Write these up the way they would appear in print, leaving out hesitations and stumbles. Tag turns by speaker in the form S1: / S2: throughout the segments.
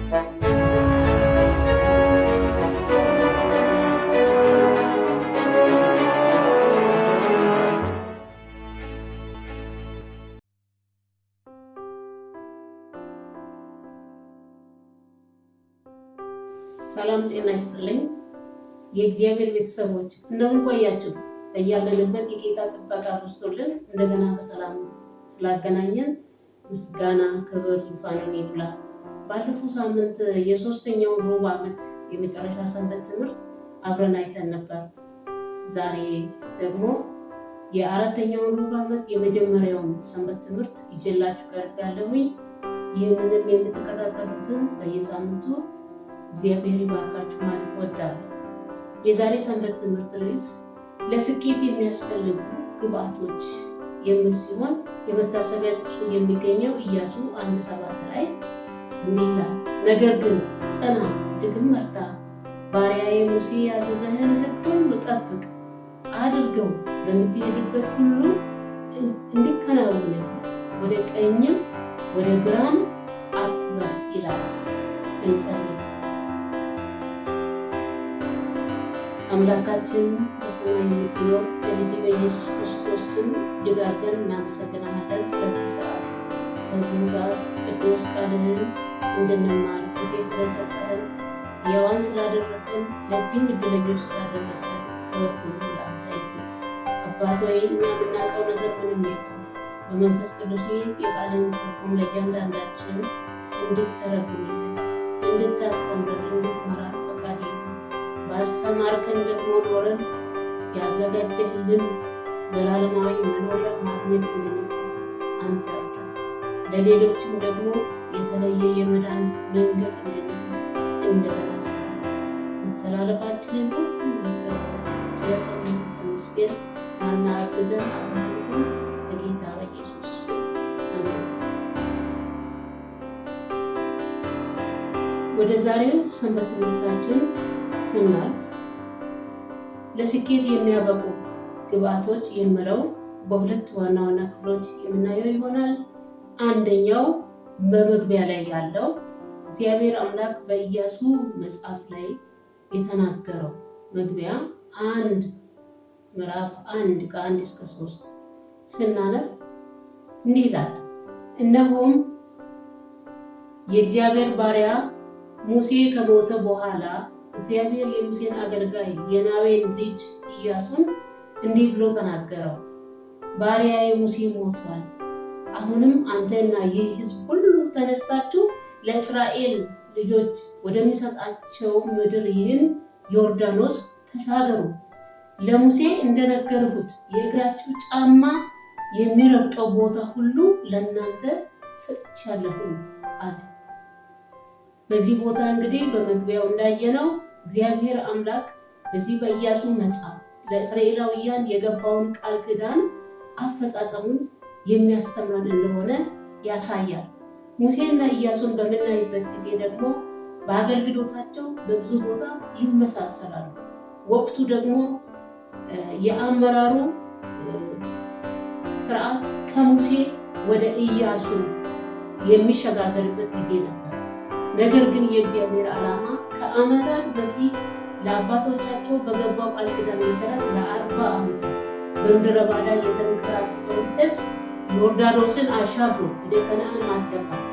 S1: ሰላም ጤና ይስጥልኝ የእግዚአብሔር ቤተሰቦች እንደምን ቆያችሁ? በያለንበት የጌታ ጥበቃ በዝቶልን እንደገና በሰላም ስላገናኘን ምስጋና ክብር ዙፋኑን ይብላ። ባለፈው ሳምንት የሶስተኛው ሩብ ዓመት የመጨረሻ ሰንበት ትምህርት አብረን አይተን ነበር። ዛሬ ደግሞ የአራተኛው ሩብ ዓመት የመጀመሪያውን ሰንበት ትምህርት ይዤላችሁ ቀርቤያለሁኝ። ይህንንም የምትከታተሉትን በየሳምንቱ እግዚአብሔር ይባርካችሁ ማለት እወዳለሁ። የዛሬ ሰንበት ትምህርት ርዕስ ለስኬት የሚያስፈልጉ ግብአቶች የሚል ሲሆን የመታሰቢያ ጥቅሱ የሚገኘው ኢያሱ 1:7 ላይ እንዲህ ይላል፣ ነገር ግን ጽና፣ እጅግም በርታ፣ ባሪያዬ ሙሴ ያዘዘህን ሕግ ሁሉ ጠብቅ፣ አድርገው፣ በምትሄድበት ሁሉ እንዲከናወን፣ ወደ ቀኝም ወደ ግራም አትበል ይላል። እንጸልይ። አምላካችን በሰማይ የምትኖር በልጅ በኢየሱስ ክርስቶስ ስም እጅግ አድርገን እናመሰግናለን። ስለዚህ ሰዓት በዚህ ሰዓት ቅዱስ ቃልህን እንድንማር ጊዜ ስለሰጠህን ሕያዋን ስላደረገን ለዚህም እድለኞች ስላደረገን ክብር ሁሉ ለአንተ ይሁን። አባት ሆይ እኛ የምናውቀው ነገር ምንም የለም። በመንፈስ ቅዱስ የቃልህን ትርጉም ለእያንዳንዳችን እንድትተረጉምልን፣ እንድታስተምረን፣ እንድትመራን ፈቃድ ይሁን። ባስተማርከን ደግሞ ኖረን ያዘጋጀህልን ዘላለማዊ መኖሪያ ማግኘት እንድንችል አንተ እርዳን። ለሌሎችም ደግሞ የተለየ የመዳን መንገድ እንድንሆን እንደገና ስራ መተላለፋችንን ሁሉ ይቅር ስለሰማን ተመስገን። ናና አግዘን፣ አብረን ሁን በጌታ በኢየሱስ አሜን። ወደ ዛሬው ሰንበት ትምህርታችን ስናልፍ ለስኬት የሚያበቁ ግብአቶች የሚለው በሁለት ዋና ዋና ክፍሎች የምናየው ይሆናል። አንደኛው በመግቢያ ላይ ያለው እግዚአብሔር አምላክ በኢያሱ መጽሐፍ ላይ የተናገረው መግቢያ ምዕራፍ 1 ከ1 እስከ 3 ስናነብ እንዲህ ይላል፣ እነሆም የእግዚአብሔር ባሪያ ሙሴ ከሞተ በኋላ እግዚአብሔር የሙሴን አገልጋይ የናዌን ልጅ ኢያሱን እንዲህ ብሎ ተናገረው፣ ባሪያዬ ሙሴ ሞቷል። አሁንም አንተና ይህ ሕዝብ ሁሉ ተነስታችሁ ለእስራኤል ልጆች ወደሚሰጣቸው ምድር ይህን ዮርዳኖስ ተሻገሩ። ለሙሴ እንደነገርሁት የእግራችሁ ጫማ የሚረግጠው ቦታ ሁሉ ለእናንተ ሰጥቻለሁ አለ። በዚህ ቦታ እንግዲህ በመግቢያው እንዳየነው እግዚአብሔር አምላክ በዚህ በኢያሱ መጽሐፍ ለእስራኤላውያን የገባውን ቃል ኪዳን አፈጻጸሙን የሚያስተምረን እንደሆነ ያሳያል። ሙሴና ኢያሱን በምናይበት ጊዜ ደግሞ በአገልግሎታቸው በብዙ ቦታ ይመሳሰላሉ። ወቅቱ ደግሞ የአመራሩ ስርዓት ከሙሴ ወደ ኢያሱ የሚሸጋገርበት ጊዜ ነበር። ነገር ግን የእግዚአብሔር ዓላማ ከዓመታት በፊት ለአባቶቻቸው በገባው ቃል ኪዳን መሰረት ለ40 ዓመታት በምድረ በዳ የተንከራተተውን ሕዝብ ዮርዳኖስን አሻግሮ ወደ ከነዓን ማስገባት።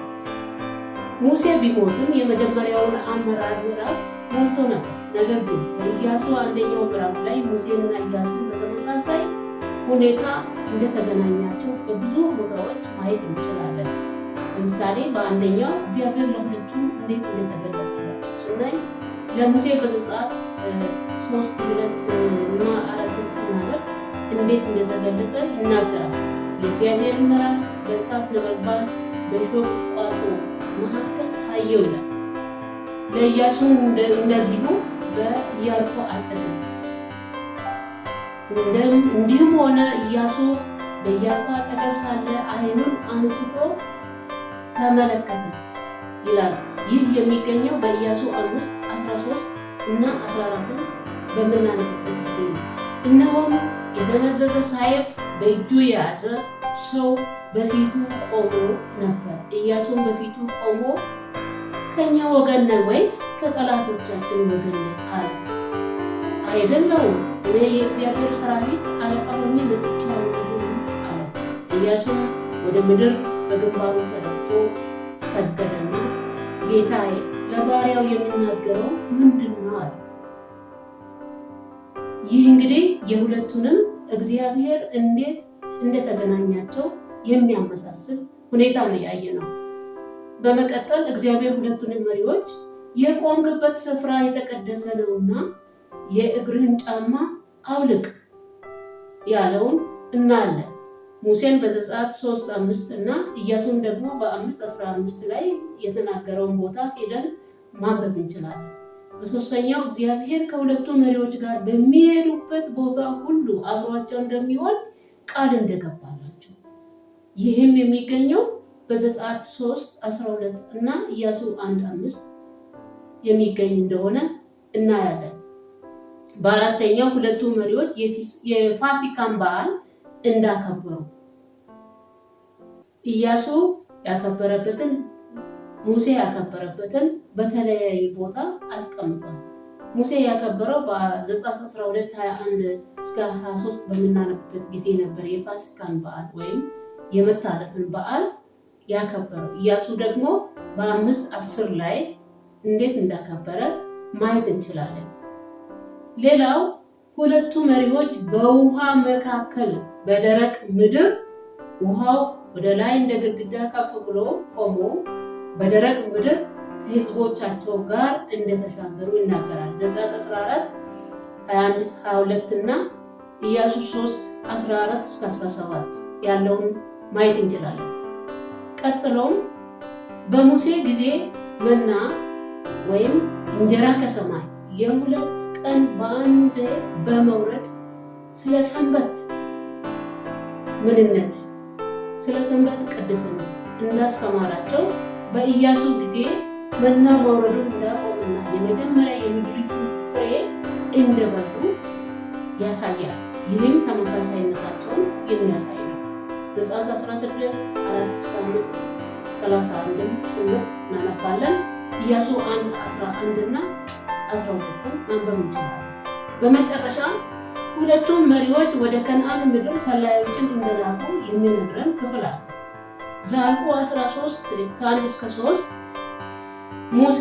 S1: ሙሴ ቢሞትም የመጀመሪያውን አመራር ምዕራፍ ሞልቶ ነበር። ነገር ግን በኢያሱ አንደኛው ምዕራፍ ላይ ሙሴንና ኢያሱን በተመሳሳይ ሁኔታ እንደተገናኛቸው በብዙ ቦታዎች ማየት እንችላለን። ለምሳሌ በአንደኛው እግዚአብሔር ለሁለቱም እንዴት እንደተገለጠላቸው ስናይ ለሙሴ በዘጸአት 3:2-4 ስናነብ እንዴት እንደተገለጸ ይናገራል። የእግዚአብሔር መልአክ በእሳት ነበልባል በእሾህ ቁጥቋጦ መካከል ታየው ይላል። ለኢያሱ እንደዚሁ በኢያሪኮ አጠገብ እንዲሁም ሆነ። ኢያሱ በኢያሪኮ አጠገብ ሳለ ዓይኑን አንስቶ ተመለከተ ይላል። ይህ የሚገኘው በኢያሱ 5:13-14 በምናነብበት ጊዜ ነው። እነሆም የተመዘዘ ሰይፍ በእጁ የያዘ ሰው በፊቱ ቆሞ ነበር። ኢያሱም በፊቱ ቆሞ ከኛ ወገን ነህ ወይስ ከጠላቶቻችን ወገን ነህ አለ። አይደለሁም፣ እኔ የእግዚአብሔር ሰራዊት አለቃ ሆኜ መጥቻለሁ አለ። ኢያሱም ወደ ምድር በግንባሩ ተደፍቶ ሰገደና ጌታዬ ለባሪያው የሚናገረው ምንድን ነው አለ። ይህ እንግዲህ የሁለቱንም እግዚአብሔር እንዴት እንደተገናኛቸው የሚያመሳስል ሁኔታ ነው ያየነው። በመቀጠል እግዚአብሔር ሁለቱንም መሪዎች የቆምክበት ስፍራ የተቀደሰ ነውና የእግርህን ጫማ አውልቅ ያለውን እናያለን። ሙሴን በዘጸአት 3:5 እና ኢያሱን ደግሞ በ5:15 ላይ የተናገረውን ቦታ ሄደን ማንበብ እንችላለን። በሶስተኛው እግዚአብሔር ከሁለቱ መሪዎች ጋር በሚሄዱበት ቦታ ሁሉ አብሯቸው እንደሚሆን ቃል እንደገባላቸው፣ ይህም የሚገኘው በዘጸአት 3:12 እና ኢያሱ 1:5 የሚገኝ እንደሆነ እናያለን። በአራተኛው ሁለቱ መሪዎች የፋሲካን በዓል እንዳከበሩ ኢያሱ ያከበረበትን ሙሴ ያከበረበትን በተለያየ ቦታ አስቀምጧል። ሙሴ ያከበረው በዘጸአት 12:21-23 በምናነብበት ጊዜ ነበር የፋሲካን በዓል ወይም የመታለፍን በዓል ያከበረው። ኢያሱ ደግሞ በ5:10 ላይ እንዴት እንዳከበረ ማየት እንችላለን። ሌላው ሁለቱ መሪዎች በውሃ መካከል በደረቅ ምድር ውሃው ወደ ላይ እንደ ግድግዳ ከፍ ብሎ ቆሞ በደረቅ ምድር ከህዝቦቻቸው ጋር እንደተሻገሩ ይናገራል። ዘጸአት 14:21-22 እና ኢያሱ 3:14-17 ያለውን ማየት እንችላለን። ቀጥሎም በሙሴ ጊዜ መና ወይም እንጀራ ከሰማይ የ2 ቀን በአንድ በመውረድ ስለ ሰንበት ምንነት፣ ስለ ሰንበት ቅድስና እንዳስተማራቸው በኢያሱ ጊዜ መና መውረዱን እንዳቆመና የመጀመሪያ የምድሪቱን ፍሬ እንደበሉ ያሳያል። ይህም ተመሳሳይነታቸውን የሚያሳይ ነው። ዘጸአት 16:4-5-31 ጭምር እናነባለን። ኢያሱ 1:11 እና 12 ማንበብ እንችላለን። በመጨረሻ ሁለቱም መሪዎች ወደ ከነዓን ምድር ሰላዮችን እንደላኩ የሚነግረን ክፍል አለ። ዘኍልቍ 13:1-3 ሙሴ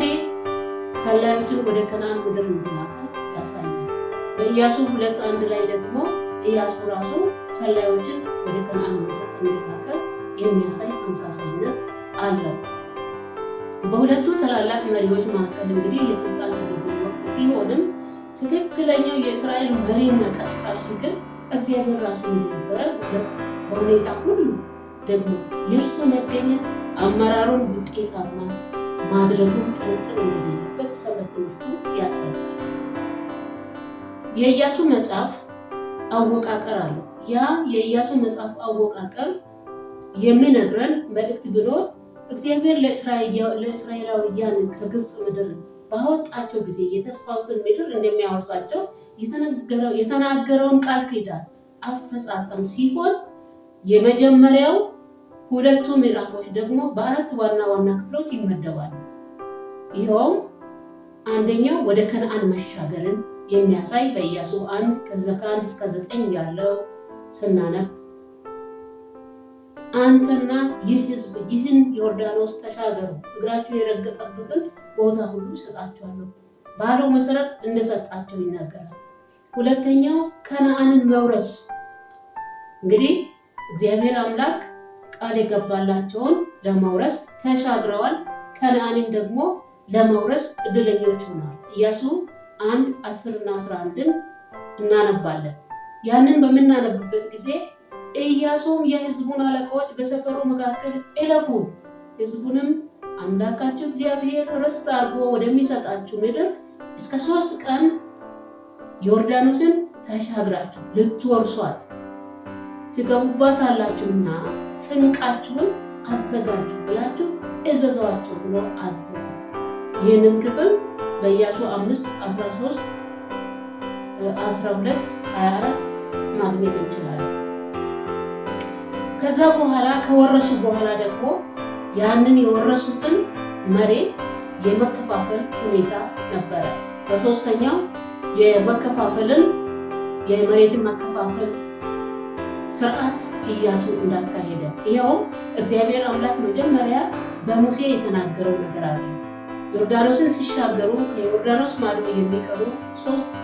S1: ሰላዮችን ወደ ከነዓን ምድር እንደላከ ያሳያል። በኢያሱ 2:1 ላይ ደግሞ ኢያሱ ራሱ ሰላዮችን ወደ ከነዓን ምድር እንደላከ የሚያሳይ ተመሳሳይነት አለው። በሁለቱ ታላላቅ መሪዎች መካከል እንግዲህ የስልጣን ሽግግር ወቅት ቢሆንም ትክክለኛው የእስራኤል መሪና ቀስቃሽ ግን እግዚአብሔር ራሱ እንደነበረ በሁኔታ ሁሉ ደግሞ የእርሱ መገኘት አመራሩን ውጤታማ ማድረጉን ጥርጥር እንደሌለበት ሰንበት ትምህርቱ ያስረዳል። የኢያሱ መጽሐፍ አወቃቀር አለው። ያ የኢያሱ መጽሐፍ አወቃቀር የሚነግረን መልእክት ቢኖር እግዚአብሔር ለእስራኤላውያን ከግብፅ ምድር ባወጣቸው ጊዜ የተስፋውትን ምድር እንደሚያወርሳቸው የተናገረውን ቃል ኪዳን አፈጻጸም ሲሆን የመጀመሪያው ሁለቱ ምዕራፎች ደግሞ በ4 ዋና ዋና ክፍሎች ይመደባሉ። ይኸውም አንደኛው ወደ ከነዓን መሻገርን የሚያሳይ በኢያሱ 1:1-9 ያለው ስናነብ አንተና ይህ ሕዝብ ይህን ዮርዳኖስ ተሻገሩ፣ እግራችሁ የረገጠበትን ቦታ ሁሉ እሰጣችኋለሁ ባለው መሰረት እንደሰጣቸው ይናገራል። ሁለተኛው ከነዓንን መውረስ፣ እንግዲህ እግዚአብሔር አምላክ ቃል የገባላቸውን ለመውረስ ተሻግረዋል። ከነዓንን ደግሞ ለመውረስ እድለኞች ሆነዋል። ኢያሱ 1:10-11 እናነባለን። ያንን በምናነብበት ጊዜ ኢያሱም የሕዝቡን አለቆች በሰፈሩ መካከል እለፉ፣ ሕዝቡንም አምላካችሁ እግዚአብሔር ርስት አድርጎ ወደሚሰጣችሁ ምድር እስከ 3 ቀን ዮርዳኖስን ተሻግራችሁ ልትወርሷት ትገቡባታላችሁና ስንቃችሁን አዘጋጁ ብላችሁ እዘዟቸው ብሎ አዘዘ። ይህንን ክፍል በኢያሱ 5:13-12-24 ማግኘት እንችላለን። ከዛ በኋላ ከወረሱ በኋላ ደግሞ ያንን የወረሱትን መሬት የመከፋፈል ሁኔታ ነበረ። በሶስተኛው የመሬትን መከፋፈል ስርዓት ኢያሱ እንዳካሄደ ይኸውም እግዚአብሔር አምላክ መጀመሪያ በሙሴ የተናገረው ነገር አለ። ዮርዳኖስን ሲሻገሩ ከዮርዳኖስ ማዶ የሚቀሩ 3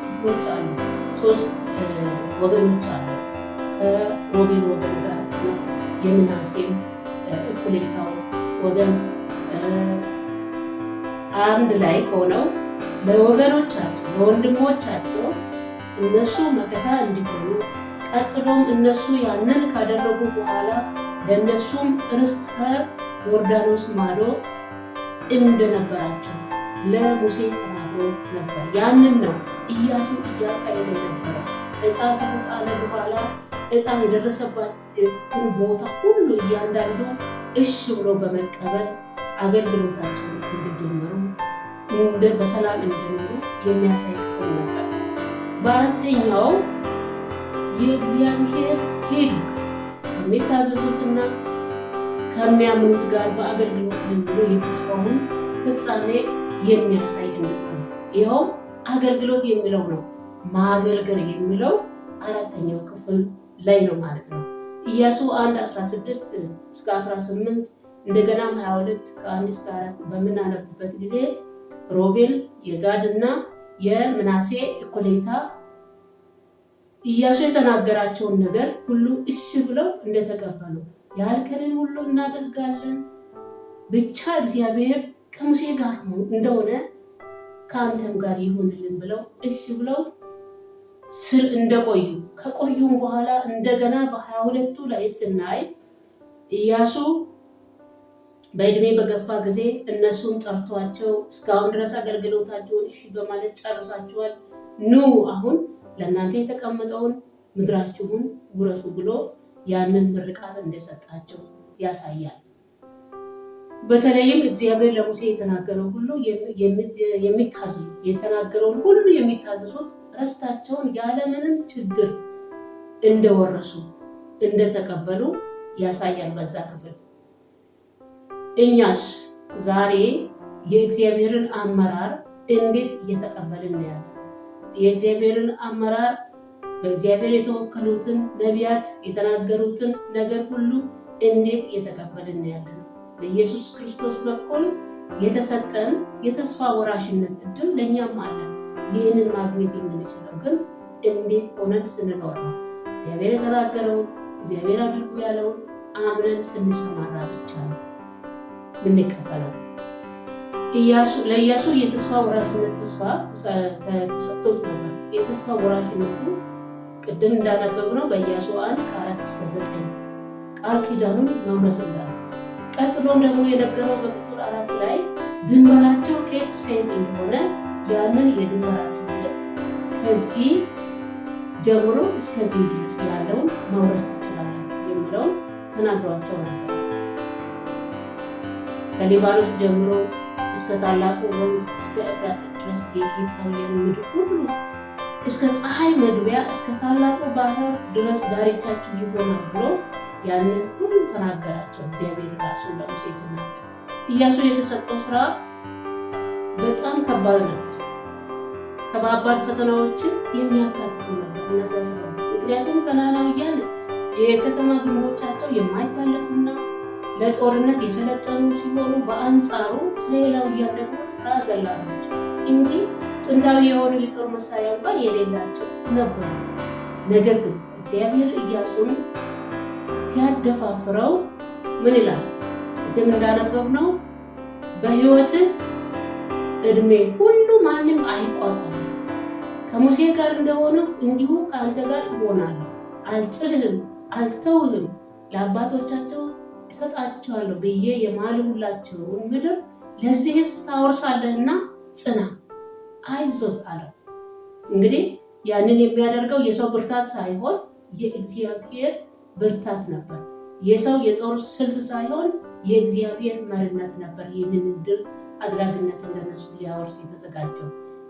S1: ክፍሎች አሉ፣ 3 ወገኖች አሉ። ከሮቤል ወገን ጋር የምናሴም እኩሌታው ወገን አንድ ላይ ሆነው ለወገኖቻቸው ለወንድሞቻቸው እነሱ መከታ እንዲሆኑ ቀጥሎም እነሱ ያንን ካደረጉ በኋላ ለእነሱም ርስት ከዮርዳኖስ ማዶ እንደነበራቸው ለሙሴ ተናግሮ ነበር። ያንን ነው ኢያሱ እያካሄደ የነበረው። ዕጣ ከተጣለ በኋላ ዕጣ የደረሰባትን ቦታ ሁሉ እያንዳንዱ እሺ ብሎ በመቀበል አገልግሎታቸውን እንደጀመሩ በሰላም እንደኖሩ የሚያሳይ ክፍል ነበር። በአራተኛው የእግዚአብሔር ሕግ ከሚታዘዙትና ከሚያምኑት ጋር በአገልግሎት ልምዶ የተስፋውን ፍጻሜ የሚያሳይ እንደሆነ ይኸው አገልግሎት የሚለው ነው። ማገልገል የሚለው አራተኛው ክፍል ላይ ነው ማለት ነው። ኢያሱ 1:16-18 እንደገና 22 ከ1-4 በምናነብበት ጊዜ ሮቤል የጋድ እና የምናሴ እኩሌታ ኢያሱ የተናገራቸውን ነገር ሁሉ እሺ ብለው እንደተቀበሉ ያልከንን ሁሉ እናደርጋለን፣ ብቻ እግዚአብሔር ከሙሴ ጋር እንደሆነ ከአንተም ጋር ይሁንልን ብለው እሺ ብለው እንደቆዩ ከቆዩም በኋላ እንደገና በ22ቱ ላይ ስናይ ኢያሱ በእድሜ በገፋ ጊዜ እነሱን ጠርቷቸው እስካሁን ድረስ አገልግሎታቸውን እሺ በማለት ጨርሳቸዋል፣ ኑ አሁን ለእናንተ የተቀመጠውን ምድራችሁን ውረሱ ብሎ ያንን ምርቃት እንደሰጣቸው ያሳያል። በተለይም እግዚአብሔር ለሙሴ የተናገረው ሁሉ የተናገረውን ሁሉ የሚታዘዙት ርስታቸውን ያለምንም ችግር እንደወረሱ እንደተቀበሉ ያሳያል በዛ ክፍል። እኛስ ዛሬ የእግዚአብሔርን አመራር እንዴት እየተቀበልን ነው ያለው? የእግዚአብሔርን አመራር በእግዚአብሔር የተወከሉትን ነቢያት የተናገሩትን ነገር ሁሉ እንዴት እየተቀበልን ነው ያለው? በኢየሱስ ክርስቶስ በኩል የተሰጠን የተስፋ ወራሽነት እድል ለእኛም አለ። ይህንን ማግኘት የምንችለው ግን እንዴት ሆነን ስንኖር ነው። እግዚአብሔር የተናገረውን እግዚአብሔር አድርጉ ያለውን አምነን ስንሰማራ ብቻ ነው የምንቀበለው። ለኢያሱ የተስፋ ወራሽነት ተስፋ ተሰጥቶት ነበር። የተስፋ ወራሽነቱ ቅድም እንዳነበብነው በኢያሱ 1:4-9 ቃል ኪዳኑን መውረስ እንዳለ፣ ቀጥሎም ደግሞ የነገረው በቁጥር 4 ላይ ድንበራቸው ከየት እስከ የት እንደሆነ ያንን የድንበራቸው ልክ ከዚህ ጀምሮ እስከዚህ ድረስ ያለውን መውረስ ትችላላችሁ የሚለውን ተናግሯቸው ነበር። ከሊባኖስ ጀምሮ እስከ ታላቁ ወንዝ እስከ ኤፍራጥስ ድረስ የኬጣውያን ምድር ሁሉ እስከ ፀሐይ መግቢያ እስከ ታላቁ ባህር ድረስ ዳርቻችሁ ይሆናል ብሎ ያንን ሁሉ ተናገራቸው። እግዚአብሔር ራሱ ለሙሴ ሲናገር ኢያሱ የተሰጠው ስራ በጣም ከባድ ነበር። ከባባድ ፈተናዎችን የሚያካትቱ ነበር እነዛ ስራ። ምክንያቱም ከነዓናውያን የከተማ ግንቦቻቸው የማይታለፉና ለጦርነት የሰለጠኑ ሲሆኑ በአንጻሩ እስራኤላውያን ደግሞ ተራ ዘላኖች እንጂ ጥንታዊ የሆኑ የጦር መሳሪያ እንኳን የሌላቸው ነበሩ። ነገር ግን እግዚአብሔር ኢያሱን ሲያደፋፍረው ምን ይላል? ቅድም እንዳነበብነው በሕይወት እድሜ ሁሉ ማንም አይቋቋም፣ ከሙሴ ጋር እንደሆነው እንዲሁ ከአንተ ጋር እሆናለሁ፣ አልጥልህም፣ አልተውህም፣ ለአባቶቻቸው እሰጣቸዋለሁ ብዬ የማልሁላቸውን ምድር ለዚህ ሕዝብ ታወርሳለህና ጽና፣ አይዞህ አለው። እንግዲህ ያንን የሚያደርገው የሰው ብርታት ሳይሆን የእግዚአብሔር ብርታት ነበር። የሰው የጦር ስልት ሳይሆን የእግዚአብሔር መሪነት ነበር። ይህንን ድል አድራጊነትን ለነሱ ሊያወርስ የተዘጋጀው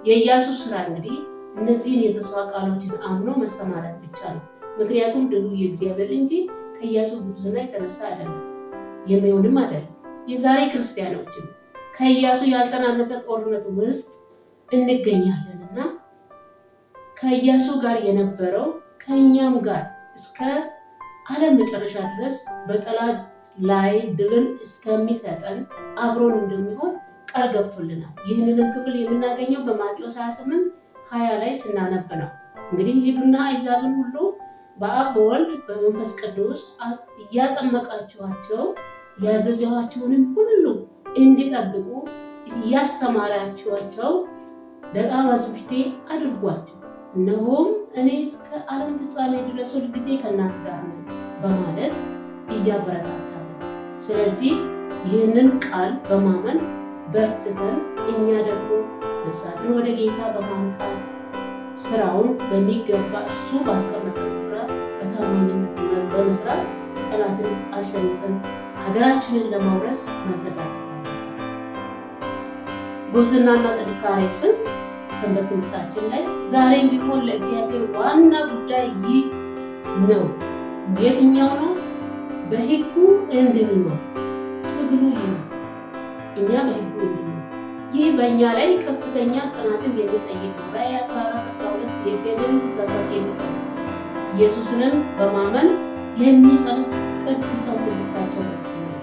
S1: የኢያሱ ስራ እንግዲህ እነዚህን የተስፋ ቃሎችን አምኖ መሰማራት ብቻ ነው። ምክንያቱም ድሉ የእግዚአብሔር እንጂ ከኢያሱ ጉብዝና የተነሳ አይደለም፣ የሚሆንም አይደለም። የዛሬ ክርስቲያኖችን ከኢያሱ ያልተናነሰ ጦርነት ውስጥ እንገኛለንና ከኢያሱ ጋር የነበረው ከእኛም ጋር እስከ ዓለም መጨረሻ ድረስ በጠላት ላይ ድልን እስከሚሰጠን አብሮን እንደሚሆን ቃል ገብቶልናል። ይህንንም ክፍል የምናገኘው በማቴዎስ 28:20 ላይ ስናነብ ነው። እንግዲህ ሂዱና አሕዛብን ሁሉ በአብ በወልድ በመንፈስ ቅዱስ እያጠመቃችኋቸው ያዘዝኋችሁንም ሁሉ እንዲጠብቁ እያስተማራችኋቸው ደቀ መዛሙርቴ አድርጓቸው፣ እነሆም እኔ እስከ ዓለም ፍጻሜ ድረስ ሁልጊዜ ከእናንተ ጋር ነኝ በማለት እያበረታታል። ስለዚህ ይህንን ቃል በማመን በርትተን እኛ ደግሞ ነፍሳትን ወደ ጌታ በማምጣት ስራውን በሚገባ እሱ ባስቀመጠው ስፍራ በታማኝነት በመስራት ጠላትን አሸንፈን ሀገራችንን ለማውረስ መዘጋጀት አለብን። ጉብዝናና ጥንካሬ ስም ሰንበት ትምህርታችን ላይ ዛሬም ቢሆን ለእግዚአብሔር ዋና ጉዳይ ይህ ነው። የትኛው ነው? በሕጉ እንድንኖር ትግሉ ይህ ነው። እኛ በሕጉ እንድንኖር ይህ በእኛ ላይ ከፍተኛ ጽናትን የሚጠይቅ ነው። ራዕይ 14:12 የእግዚአብሔርን ትእዛዛት የሚጠይቅ ኢየሱስንም በማመን የሚጸኑት ቅዱሳን ትዕግስታቸው በዚህ ነው።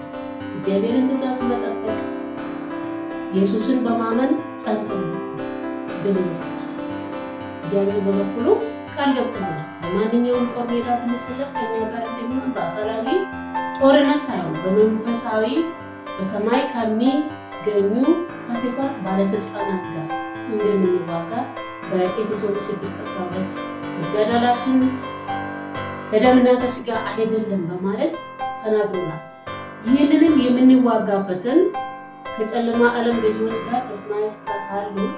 S1: እግዚአብሔርን ትእዛዝ መጠበቅ፣ ኢየሱስን በማመን ጸንተን ድል ይሰጣል። እግዚአብሔር በበኩሉ ቃል ገብቶልናል። በማንኛውም ጦር ሜዳ ብንሰለፍ ከእኛ ጋር እንደሚሆን በአካላዊ ጦርነት ሳይሆን በመንፈሳዊ በሰማይ ከሚገኙ ከክፋት ባለስልጣናት ጋር እንደምንዋጋ በኤፌሶን 6:12 መጋደላችን ከደምና ከስጋ አይደለም በማለት ተናግሮናል። ይህንንም የምንዋጋበትን ከጨለማ ዓለም ገዢዎች ጋር በሰማያዊ ስፍራ ካሉት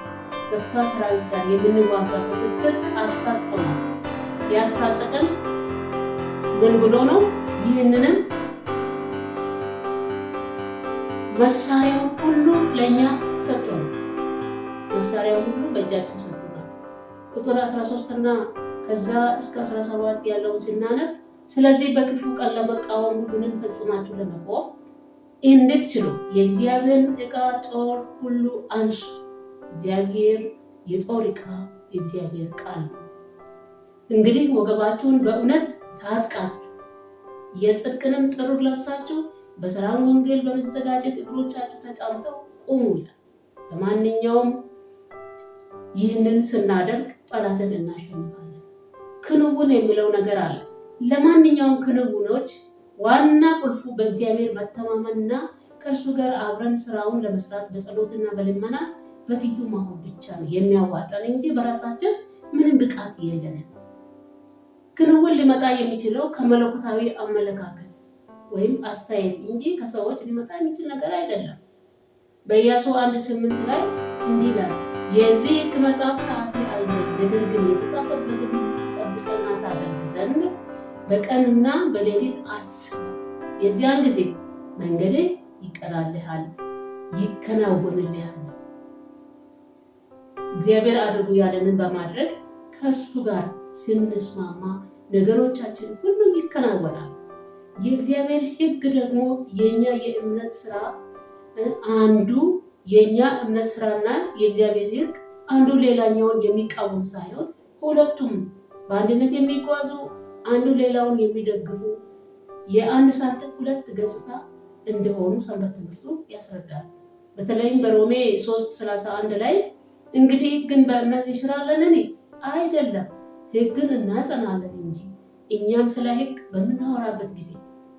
S1: ከክፋት ሰራዊት ጋር የምንዋጋበትን ትጥቅ አስታጥቆናል። ያስታጠቀን ምን ብሎ ነው? ይህንንም መሳሪያውን ሁሉ ለእኛ ሰጥቶናል። መሳሪያውን ሁሉ በእጃችን ሰጥቶናል። ቁጥር 13 እና ከዛ እስከ 17 ያለውን ስናነብ ስለዚህ በክፉ ቀን ለመቃወም ሁሉንም ፈጽማችሁ ለመቆም እንድትችሉ የእግዚአብሔርን ዕቃ ጦር ሁሉ አንሱ። እግዚአብሔር የጦር ዕቃ የእግዚአብሔር ቃል ነው። እንግዲህ ወገባችሁን በእውነት ታጥቃችሁ የጽድቅንም ጥሩር ለብሳችሁ በሰላም ወንጌል በመዘጋጀት እግሮቻችሁ ተጫምተው ቁሙ ይላል። ለማንኛውም ይህንን ስናደርግ ጠላትን እናሸንፋለን። ክንውን የሚለው ነገር አለ። ለማንኛውም ክንውኖች ዋና ቁልፉ በእግዚአብሔር መተማመንና ከእርሱ ጋር አብረን ስራውን ለመስራት በጸሎትና በልመና በፊቱ መሆን ብቻ ነው የሚያዋጣን እንጂ በራሳችን ምንም ብቃት የለንም። ክንውን ሊመጣ የሚችለው ከመለኮታዊ አመለካከት ወይም አስተያየት እንጂ ከሰዎች ሊመጣ የሚችል ነገር አይደለም። በኢያሱ 1:8 ላይ እንዲህ ይላል፣ የዚህ ሕግ መጽሐፍ ከአፌ አይለይ፣ ነገር ግን የተጻፈበትን ትጠብቅና ታደርግ ዘንድ በቀንና በሌሊት አስብ። የዚያን ጊዜ መንገድህ ይቀናልሃል፣ ይከናወንልሃል። እግዚአብሔር አድርጉ ያለንን በማድረግ ከእርሱ ጋር ስንስማማ ነገሮቻችን ሁሉ ይከናወናል። የእግዚአብሔር ሕግ ደግሞ የኛ የእምነት ስራ አንዱ የኛ እምነት ስራና የእግዚአብሔር ሕግ አንዱ ሌላኛውን የሚቃወም ሳይሆን ሁለቱም በአንድነት የሚጓዙ አንዱ ሌላውን የሚደግፉ የአንድ ሳንቲም ሁለት ገጽታ እንደሆኑ ሰንበት ትምህርቱ ያስረዳል። በተለይም በሮሜ 3:31 ላይ እንግዲህ ሕግን በእምነት እንሽራለን አይደለም፣ ሕግን እናጸናለን እንጂ። እኛም ስለ ሕግ በምናወራበት ጊዜ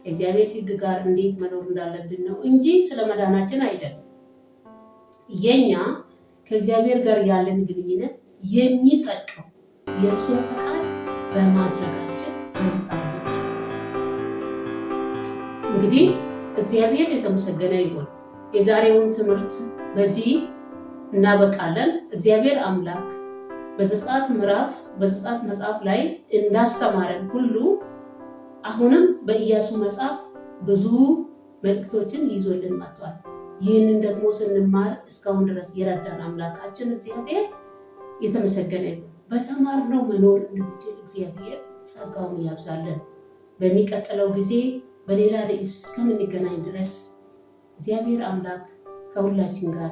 S1: ከእግዚአብሔር ሕግ ጋር እንዴት መኖር እንዳለብን ነው እንጂ ስለ መዳናችን አይደለም። የኛ ከእግዚአብሔር ጋር ያለን ግንኙነት የሚጸድቀው የእርሱን ፈቃድ በማድረጋችን አንጻር ብቻ። እንግዲህ እግዚአብሔር የተመሰገነ ይሁን። የዛሬውን ትምህርት በዚህ እናበቃለን። እግዚአብሔር አምላክ በዘጸአት መጽሐፍ ላይ እንዳስተማረን ሁሉ አሁንም በኢያሱ መጽሐፍ ብዙ መልእክቶችን ይዞልን መጥቷል። ይህንን ደግሞ ስንማር እስካሁን ድረስ የረዳን አምላካችን እግዚአብሔር የተመሰገነ ይሁን። በተማርነው መኖር እንድንችል እግዚአብሔር ጸጋውን ያብዛልን። በሚቀጥለው ጊዜ በሌላ ርዕስ እስከምንገናኝ ድረስ እግዚአብሔር አምላክ ከሁላችን ጋር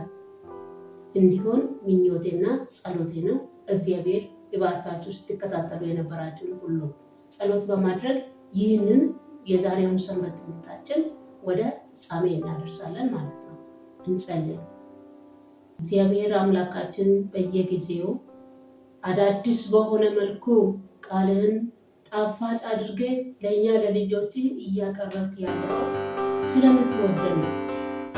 S1: እንዲሆን ምኞቴና ጸሎቴ ነው። እግዚአብሔር ይባርካችሁ። ስትከታተሉ የነበራችሁን ሁሉ ጸሎት በማድረግ ይህንን የዛሬውን ሰንበት ትምህርታችን ወደ ፍጻሜ እናደርሳለን ማለት ነው። እንጸልይ። እግዚአብሔር አምላካችን በየጊዜው አዳዲስ በሆነ መልኩ ቃልህን ጣፋጭ አድርገህ ለእኛ ለልጆች እያቀረብክ ያለው ስለምትወደን ነው።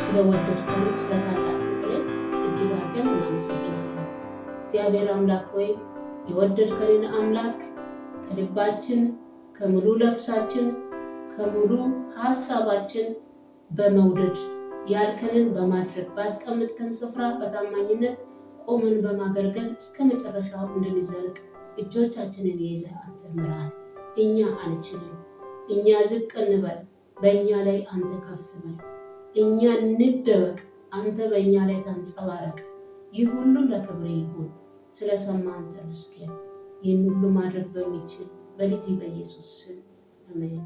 S1: ስለወደድከን ስለ ታላቅ ፍቅርህ እጅግ አድርገን እናመሰግናለን። እግዚአብሔር አምላክ ሆይ የወደድከንን አምላክ ከልባችን ከሙሉ ነፍሳችን ከሙሉ ሀሳባችን በመውደድ ያልከንን በማድረግ ባስቀምጥከን ስፍራ በታማኝነት ቆመን በማገልገል እስከ መጨረሻው እንድንዘልቅ እጆቻችንን ይዘህ አንተ ምራን። እኛ አንችልም፣ እኛ ዝቅ እንበል፣ በእኛ ላይ አንተ ከፍ በል። እኛ እንደበቅ፣ አንተ በእኛ ላይ ተንጸባረቅ። ይህ ሁሉ ለክብር ይሁን። ስለሰማን ተመስገን። ይህን ሁሉ ማድረግ በሚችል በልጅ በኢየሱስ ስም አሜን።